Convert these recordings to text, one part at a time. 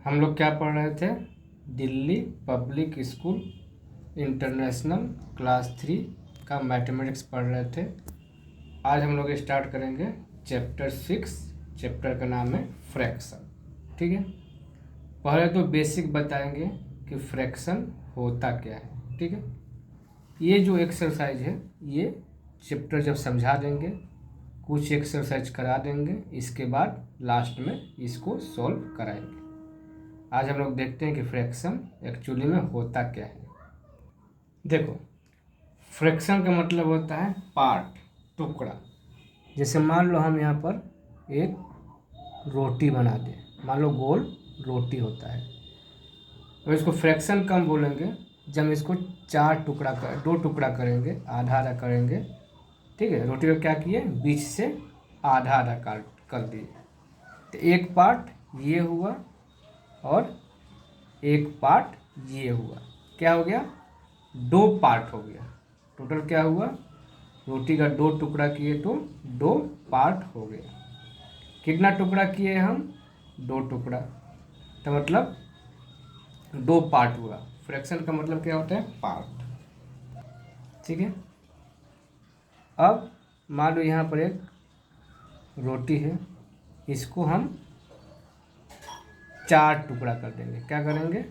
हम लोग क्या पढ़ रहे थे? Delhi public school international class 3 का मैथमेटिक्स पढ़ रहे थे। आज हम लोग स्टार्ट करेंगे चैप्टर 6। चैप्टर का नाम है फ्रैक्शन। ठीक है, पहले तो बेसिक बताएंगे कि फ्रैक्शन होता क्या है। ठीक है, ये जो एक्सरसाइज है ये चैप्टर जब समझा देंगे, कुछ एक्सरसाइज करा देंगे, इसके बाद लास्ट में इसको सॉल्व कराएंगे। आज हम लोग देखते हैं कि फ्रैक्शन एक्चुअली में होता क्या है। देखो, फ्रैक्शन का मतलब होता है पार्ट, टुकड़ा। जैसे मान लो हम यहाँ पर एक रोटी बना दें, मान लो गोल रोटी होता है, तो इसको फ्रैक्शन कम बोलेंगे जब इसको दो टुकड़ा करेंगे, आधा आधा करेंगे। ठीक है, रोटी को क्या किए, बीच से आधा आधा काट कर दिए, तो एक पार्ट ये हुआ और एक पार्ट ये हुआ। क्या हो गया? दो पार्ट हो गया। टोटल क्या हुआ? रोटी का दो टुकड़ा किए तो दो पार्ट हो गया। कितना टुकड़ा किए हम? दो टुकड़ा, तो मतलब दो पार्ट हुआ। फ्रैक्शन का मतलब क्या होता है? पार्ट। ठीक है, अब मान लो यहाँ पर एक रोटी है, इसको हम चार टुकड़ा कर देंगे। क्या करेंगे?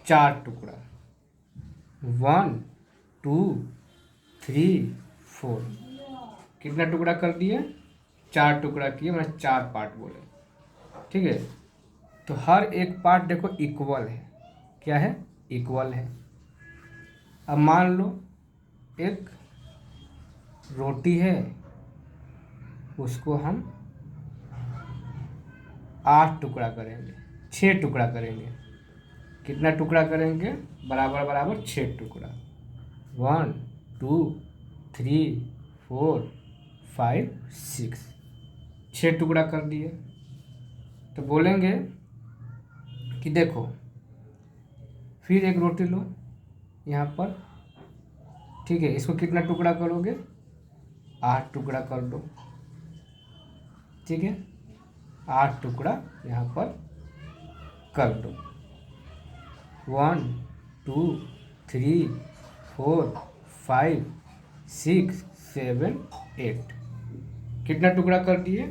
चार टुकड़ा, 1 2 3 4। कितना टुकड़ा कर दिए? चार टुकड़ा किए, मतलब चार पार्ट बोले। ठीक है, तो हर एक पार्ट देखो इक्वल है। क्या है? इक्वल है। अब मान लो एक रोटी है, उसको हम 8 टुकड़ा करेंगे, 6 टुकड़ा करेंगे। कितना टुकड़ा करेंगे? बराबर बराबर 6 टुकड़ा, 1 2 3 4 5 6। 6 टुकड़ा कर दिए, तो बोलेंगे कि देखो, फिर एक रोटी लो यहाँ पर। ठीक है, इसको कितना टुकड़ा करोगे? 8 टुकड़ा कर दो। ठीक है, 8 टुकड़ा यहाँ पर कर दो। 1 2 3 4 5 6 7 8। कितना टुकड़ा कर दिए?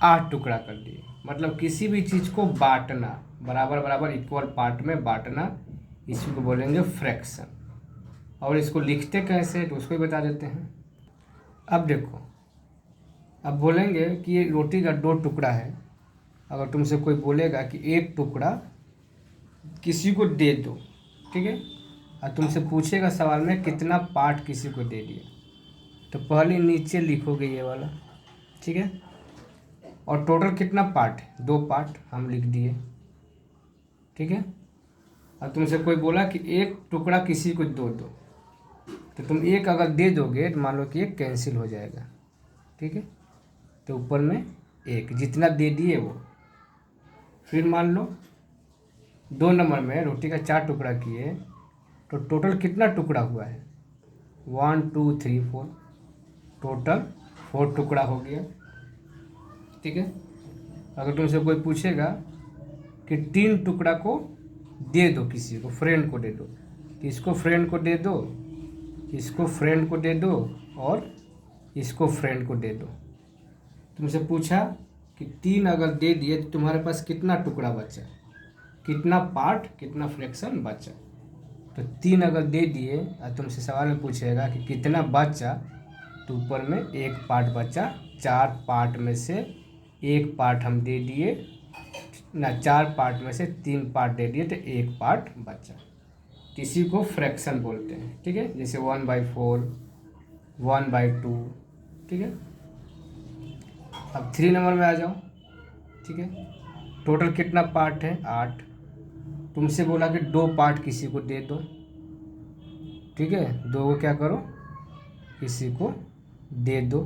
8 टुकड़ा कर दिए। मतलब किसी भी चीज़ को बांटना, बराबर बराबर इक्वल पार्ट में बांटना, इसी को बोलेंगे फ्रैक्शन। और इसको लिखते कैसे तो उसको भी बता देते हैं। अब देखो, अब बोलेंगे कि ये रोटी का दो टुकड़ा है। अगर तुमसे कोई बोलेगा कि एक टुकड़ा किसी को दे दो, ठीक है, और तुमसे पूछेगा सवाल में कितना पार्ट किसी को दे दिया, तो पहले नीचे लिखोगे ये वाला। ठीक है, और टोटल कितना पार्ट है? दो पार्ट हम लिख दिए। ठीक है, और तुमसे कोई बोला कि एक टुकड़ा किसी को दो, तो तुम एक अगर दे दोगे तो मान लो कि एक कैंसिल हो जाएगा। ठीक है, तो ऊपर में एक जितना दे दिए वो। फिर मान लो 2 नंबर में रोटी का 4 टुकड़ा किए, तो टोटल कितना टुकड़ा हुआ है? 1 2 3 4, टोटल 4 टुकड़ा हो गया। ठीक है, अगर तुमसे कोई पूछेगा कि 3 टुकड़ा को दे दो, किसी को, फ्रेंड को दे दो, तो इसको फ्रेंड को दे दो, इसको फ्रेंड को दे दो, और इसको फ्रेंड को दे दो। तुमसे पूछा कि 3 अगर दे दिए तो तुम्हारे पास कितना टुकड़ा बचा, कितना पार्ट, कितना फ्रैक्शन बचा। तो 3 अगर दे दिए और तुमसे सवाल में पूछेगा कि कितना बचा, तो ऊपर में एक पार्ट बचा। 4 पार्ट में से एक पार्ट हम दे दिए ना, 4 पार्ट में से 3 पार्ट दे दिए, तो एक पार्ट बचा। किसी को फ्रैक्शन बोलते हैं। ठीक है, जैसे 1/4, 1/2। ठीक है, अब 3 नंबर में आ जाओ। ठीक है, टोटल कितना पार्ट है? 8। तुमसे बोला कि 2 पार्ट किसी को दे दो। ठीक है, 2 को क्या करो, किसी को दे दो।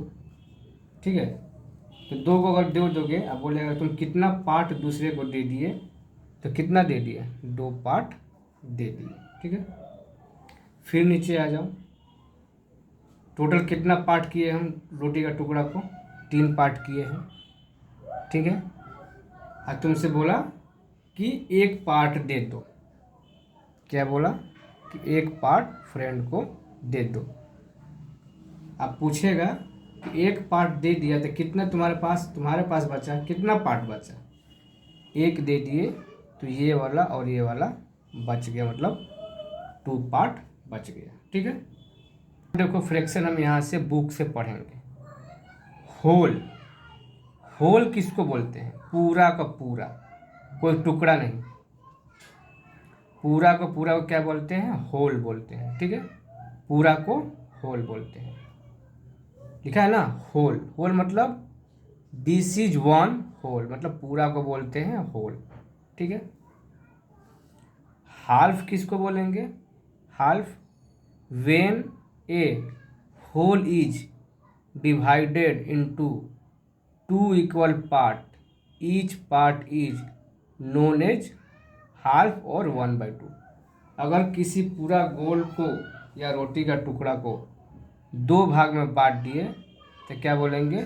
ठीक है, तो 2 को अगर दे दोगे, अब बोलेगा तुम कितना पार्ट दूसरे को दे दिए, तो कितना दे दिए? 2 पार्ट दे दिए। ठीक है, फिर नीचे आ जाओ। टोटल कितना पार्ट किए हम रोटी का टुकड़ा को? 3 पार्ट किए हैं। ठीक है, और तुमसे बोला कि एक पार्ट दे दो। क्या बोला कि एक पार्ट फ्रेंड को दे दो। अब पूछेगा कि एक पार्ट दे दिया तो कितना तुम्हारे पास बचा, कितना पार्ट बचा। एक दे दिए तो ये वाला और ये वाला बच गया, मतलब 2 पार्ट बच गया। ठीक है, देखो फ्रैक्शन हम यहाँ से बुक से पढ़ेंगे। होल, होल किसको बोलते हैं? पूरा का पूरा, कोई टुकड़ा नहीं। पूरा को पूरा को क्या बोलते हैं? होल बोलते हैं। ठीक है, पूरा को होल बोलते हैं। लिखा है ना होल। होल मतलब दिस इज वन होल, मतलब पूरा को बोलते हैं होल। ठीक है, हाल्फ किसको बोलेंगे? Half when a whole is divided into 2 equal part, each part is known as half और 1/2। अगर किसी पूरा गोल को या रोटी का टुकड़ा को 2 भाग में बांट दिए तो क्या बोलेंगे?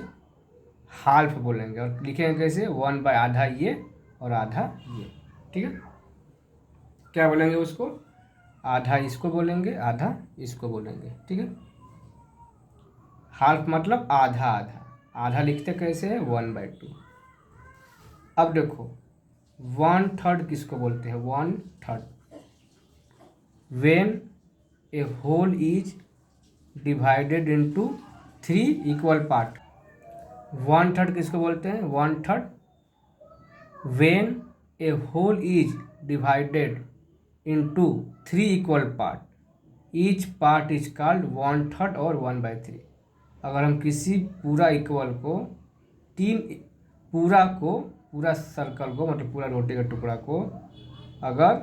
हाल्फ बोलेंगे। और लिखेंगे कैसे? 1 आधा ये और आधा ये। ठीक है, क्या बोलेंगे उसको? आधा इसको बोलेंगे, आधा इसको बोलेंगे। ठीक है, हाल्फ मतलब आधा आधा। आधा लिखते कैसे है? 1/2। अब देखो 1/3 किसको बोलते हैं? 1/3 when a whole is divided into 3 equal part. 1/3 किसको बोलते हैं? 1/3 when a whole is divided into 3 equal part, each part is called 1/3 और 1/3। अगर हम किसी पूरा इक्वल को पूरा सर्कल को, मतलब पूरा रोटी का टुकड़ा को अगर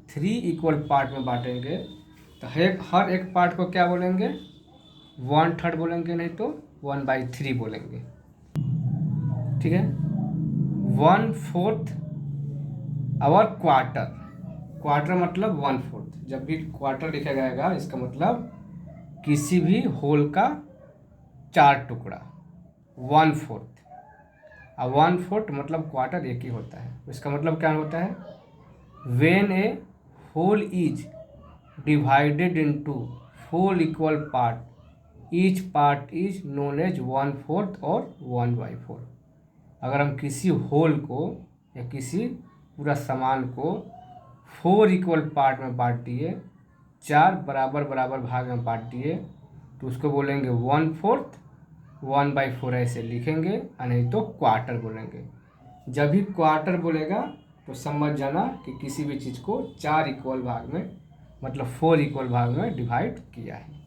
3 इक्वल पार्ट में बांटेंगे तो हर एक पार्ट को क्या बोलेंगे? 1/3 बोलेंगे, नहीं तो 1/3 बोलेंगे। ठीक है, 1/4 और क्वार्टर। क्वार्टर मतलब 1/4। जब भी क्वार्टर लिखा जाएगा इसका मतलब किसी भी होल का 4 टुकड़ा, 1/4। और 1/4 मतलब क्वार्टर एक ही होता है। इसका मतलब क्या होता है? When a whole is divided into 4 equal part, each part is known as 1/4 और 1/4। अगर हम किसी होल को या किसी पूरा सामान को 4 इक्वल पार्ट में बांट दिए, 4 बराबर बराबर भाग में बांट दिए, तो उसको बोलेंगे 1/4, 1/4 ऐसे लिखेंगे, और नहीं तो क्वार्टर बोलेंगे। जब भी क्वार्टर बोलेगा तो समझ जाना कि किसी भी चीज़ को 4 इक्वल भाग में, मतलब 4 इक्वल भाग में डिवाइड किया है।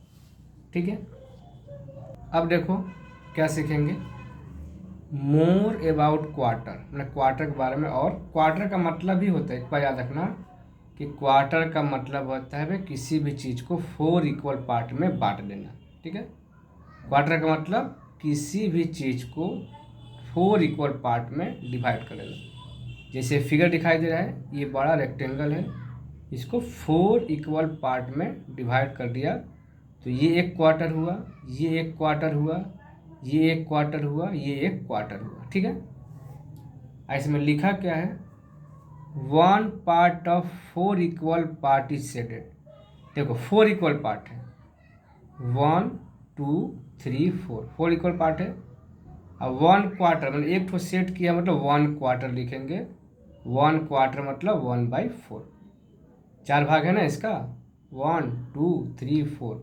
ठीक है, अब देखो क्या सीखेंगे? मोर अबाउट क्वार्टर, मतलब क्वार्टर के बारे में। और क्वार्टर का मतलब ही होता है, एक बार याद रखना कि क्वार्टर का मतलब होता है किसी भी चीज़ को 4 इक्वल पार्ट में बांट देना। ठीक है, क्वार्टर का मतलब किसी भी चीज़ को 4 इक्वल पार्ट में डिवाइड कर देना। जैसे फिगर दिखाई दे रहा है, ये बड़ा रेक्टेंगल है, इसको 4 इक्वल पार्ट में डिवाइड कर दिया तो ये एक क्वार्टर हुआ, ये एक क्वार्टर हुआ, ये एक क्वार्टर हुआ, ये एक क्वार्टर हुआ। ठीक है, ऐसे में लिखा क्या है? 1 part of 4 equal part is settled. देखो 4 इक्वल पार्ट है, 1 2 3 4 इक्वल पार्ट है। अब 1 क्वार्टर मतलब एक ठो सेट किया, मतलब 1 क्वार्टर लिखेंगे। 1 क्वार्टर मतलब 1/4। 4 भाग है ना इसका, 1 2 3 4,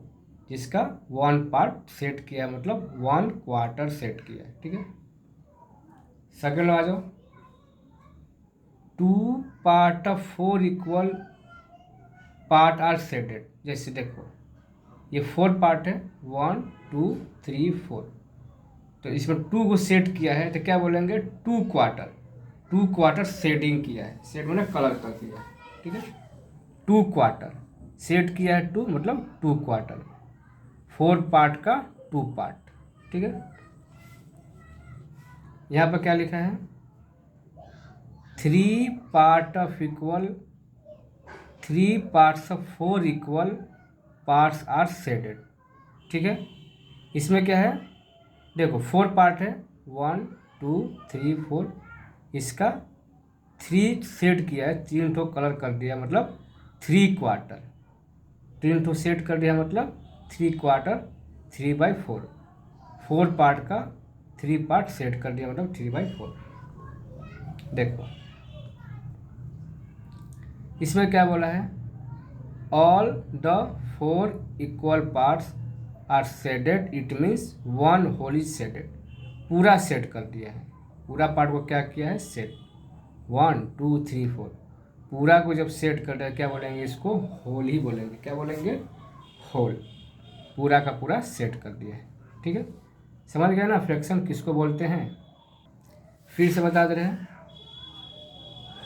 जिसका 1 पार्ट सेट किया मतलब 1 क्वार्टर सेट किया है। ठीक है, सेकंड आ जाओ। 2 part of 4 equal part are shaded. जैसे देखो ये 4 पार्ट है, 1 2 3 4, तो इसमें 2 को सेट किया है तो क्या बोलेंगे? 2 क्वार्टर। 2 क्वार्टर सेटिंग किया है, सेट मैंने कलर कर दिया है। ठीक है, 2 क्वार्टर सेट किया है, 2 मतलब 2 क्वार्टर, 4 पार्ट का 2 पार्ट। ठीक है, यहाँ पर क्या लिखा है? 3 part of equal 3 parts of 4 equal parts are shaded. ठीक है, इसमें क्या है? देखो 4 पार्ट है, 1 2 3 4, इसका 3 सेट किया है, 3 ठो कलर कर दिया मतलब 3 क्वार्टर, 3 ठो सेट कर दिया मतलब 3 क्वार्टर 3/4, 4 पार्ट का 3 पार्ट सेट कर दिया मतलब 3/4। देखो इसमें क्या बोला है, all the 4 equal parts are shaded, it means 1 whole is shaded. पूरा सेट कर दिया है, पूरा पार्ट को क्या किया है, सेट। 1 2 3 4 पूरा को जब सेट कर दिया क्या बोलेंगे, इसको होल ही बोलेंगे। क्या बोलेंगे, होल। पूरा का पूरा सेट कर दिया है। ठीक है, समझ गए ना फ्रैक्शन किसको बोलते हैं। फिर से बता दे रहे हैं,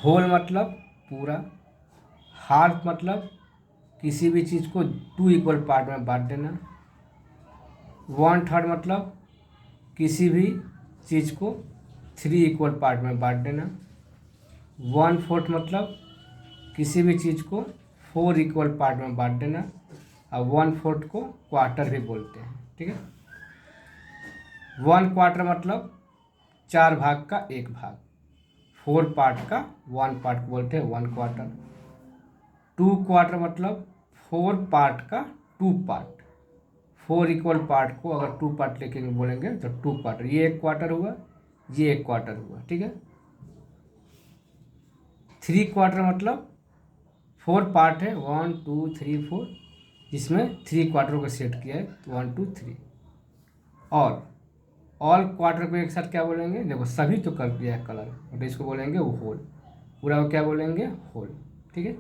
होल मतलब पूरा, हाफ मतलब किसी भी चीज़ को 2 इक्वल पार्ट में बांट देना, 1/3 मतलब किसी भी चीज़ को 3 इक्वल पार्ट में बांट देना, 1/4 मतलब किसी भी चीज़ को 4 इक्वल पार्ट में बांट देना, और 1/4 को क्वार्टर भी बोलते हैं। ठीक है, 1 क्वार्टर मतलब 4 भाग का 1 भाग, 4 पार्ट का 1 पार्ट बोलते हैं 1 क्वार्टर। 2 क्वार्टर मतलब 4 पार्ट का 2 पार्ट, 4 इक्वल पार्ट को अगर 2 पार्ट लेके बोलेंगे तो 2 क्वार्टर। ये 1 क्वार्टर हुआ, ये 1 क्वार्टर हुआ। ठीक है, 3 क्वार्टर मतलब 4 पार्ट है, 1 2 3 4, जिसमें 3 क्वार्टरों को सेट किया है 1 2 3। और ऑल क्वार्टर को एक साथ क्या बोलेंगे, देखो सभी तो कर दिया है कलर, तो इसको बोलेंगे वो होल। पूरा को क्या बोलेंगे, होल। ठीक है,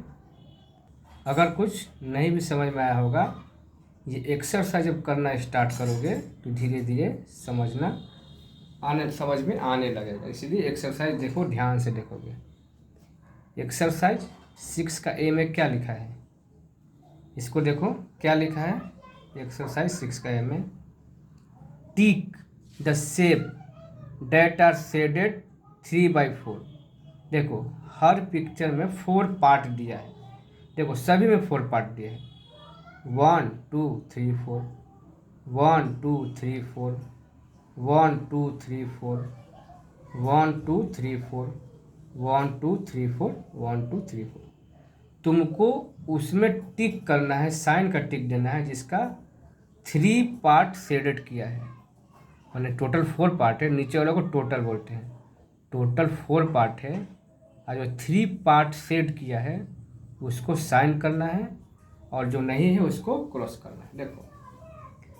अगर कुछ नहीं भी समझ में आया होगा, ये एक्सरसाइज जब करना स्टार्ट करोगे तो धीरे धीरे समझ में आने लगेगा। इसीलिए एक्सरसाइज देखो, ध्यान से देखोगे। एक्सरसाइज 6 का ए में क्या लिखा है, इसको देखो क्या लिखा है। एक्सरसाइज 6 का ए में, tick the shape that are shaded 3/4। देखो हर पिक्चर में 4 पार्ट दिया है, देखो सभी में 4 पार्ट दिए हैं, 1 2 3 4, 1 2 3 4, 1 2 3 4, 1 2 3 4, 1 2 3 4, 1 2 3 4। तुमको उसमें टिक करना है, साइन का टिक देना है जिसका 3 पार्ट शेडेड किया है, मैंने टोटल 4 पार्ट है, नीचे वाले को टोटल बोलते हैं। टोटल 4 पार्ट है, और जो 3 पार्ट शेड किया है उसको साइन करना है, और जो नहीं है उसको क्रॉस करना है। देखो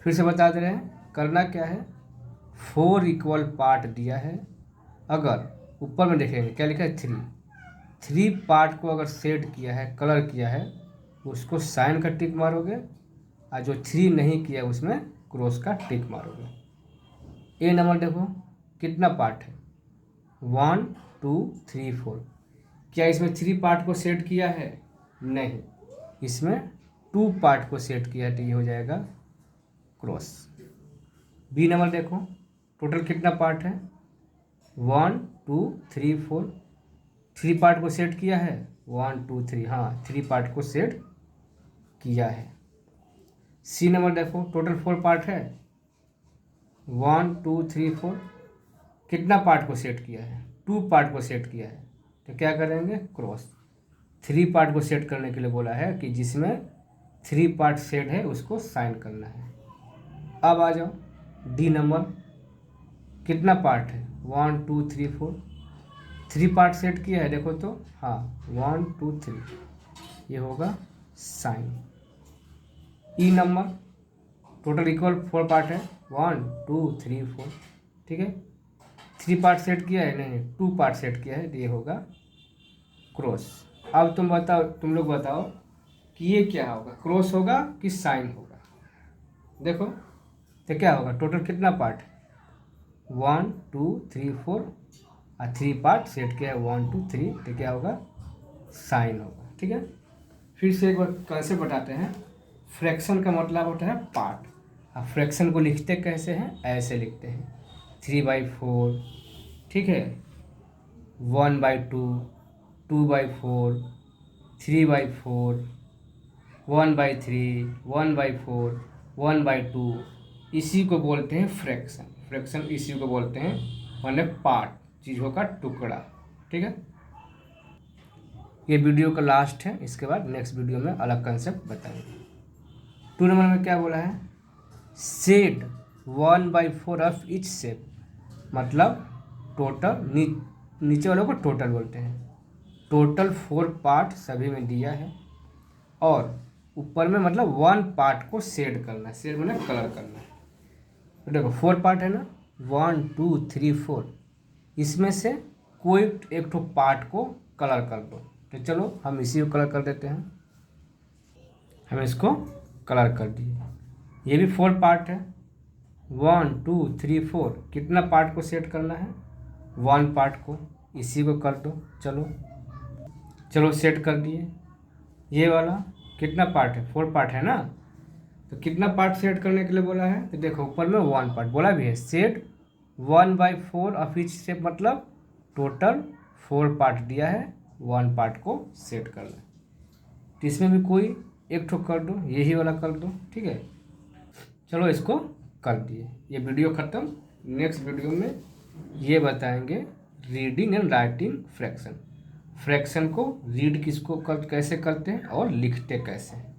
फिर से बता दे रहे हैं, करना क्या है, 4 इक्वल पार्ट दिया है, अगर ऊपर में देखेंगे क्या लिखा है, 3 पार्ट को अगर शेड किया है, कलर किया है, उसको साइन का टिक मारोगे, और जो 3 नहीं किया उसमें क्रॉस का टिक मारोगे। ए नंबर देखो कितना पार्ट है, 1 2 3 4। क्या इसमें 3 पार्ट को सेट किया है, नहीं, इसमें 2 पार्ट को सेट किया है, तो ये हो जाएगा क्रॉस। बी नंबर देखो टोटल कितना पार्ट है, 1 2 3 4, 3 पार्ट को सेट किया है, 1 2 3, हाँ 3 पार्ट को सेट किया है। सी नंबर देखो टोटल 4 पार्ट है, 1 2 3 4, कितना पार्ट को सेट किया है, 2 पार्ट को सेट किया है, तो क्या करेंगे, क्रॉस। 3 पार्ट को सेट करने के लिए बोला है कि जिसमें 3 पार्ट सेट है उसको साइन करना है। अब आ जाओ डी नंबर, कितना पार्ट है, 1 2 3 4, 3 पार्ट सेट किया है, देखो तो हाँ 1 2 3, ये होगा साइन। ई नंबर टोटल इक्वल 4 पार्ट है, 1 2 3 4, ठीक है, 3 पार्ट सेट किया है, नहीं 2 पार्ट सेट किया है, तो ये होगा क्रॉस। अब तुम बताओ, तुम लोग बताओ कि ये क्या होगा, क्रॉस होगा कि साइन होगा। देखो तो क्या होगा, टोटल कितना पार्ट है, 1 2 3 4, और 3 पार्ट सेट किया है 1 2 3, तो क्या होगा, साइन होगा। ठीक है, फिर से एक बार कैसे बताते हैं। फ्रैक्शन का मतलब होता है पार्ट। अब फ्रैक्शन को लिखते कैसे हैं, ऐसे लिखते हैं, 3/4, ठीक है, 1/2, 2/4, 3/4, 1/3, 1/4, 1/2, इसी को बोलते हैं फ्रैक्शन। फ्रैक्शन इसी को बोलते हैं, मतलब पार्ट, चीज़ों का टुकड़ा। ठीक है, ये वीडियो का लास्ट है, इसके बाद नेक्स्ट वीडियो में अलग कंसेप्ट बताएंगे। 2 नंबर में क्या बोला है, सेट 1/4 ऑफ ईच शेप, मतलब टोटल नीचे वालों को टोटल बोलते हैं। टोटल 4 पार्ट सभी में दिया है और ऊपर में मतलब 1 पार्ट को शेड करना है, शेड मतलब कलर करना है। तो देखो 4 पार्ट है ना, 1 2 3 4, इसमें से कोई एक ठो पार्ट को कलर कर दो। तो चलो हम इसी को कलर कर देते हैं, हम इसको कलर कर दिए। ये भी 4 पार्ट है, 1 2 3 4, कितना पार्ट को सेट करना है, 1 पार्ट को, इसी को कर दो। चलो सेट कर दिए। ये वाला कितना पार्ट है, 4 पार्ट है ना, तो कितना पार्ट सेट करने के लिए बोला है, तो देखो ऊपर में 1 पार्ट बोला भी है, सेट 1/4 ऑफ ईच शेप, मतलब टोटल 4 पार्ट दिया है, 1 पार्ट को सेट करना है। तो इसमें भी कोई एक ठो कर दो, यही वाला कर दो, ठीक है। चलो इसको कर दिए, ये वीडियो ख़त्म। नेक्स्ट वीडियो में ये बताएंगे reading and writing fraction, fraction को रीड कैसे करते हैं और लिखते कैसे हैं।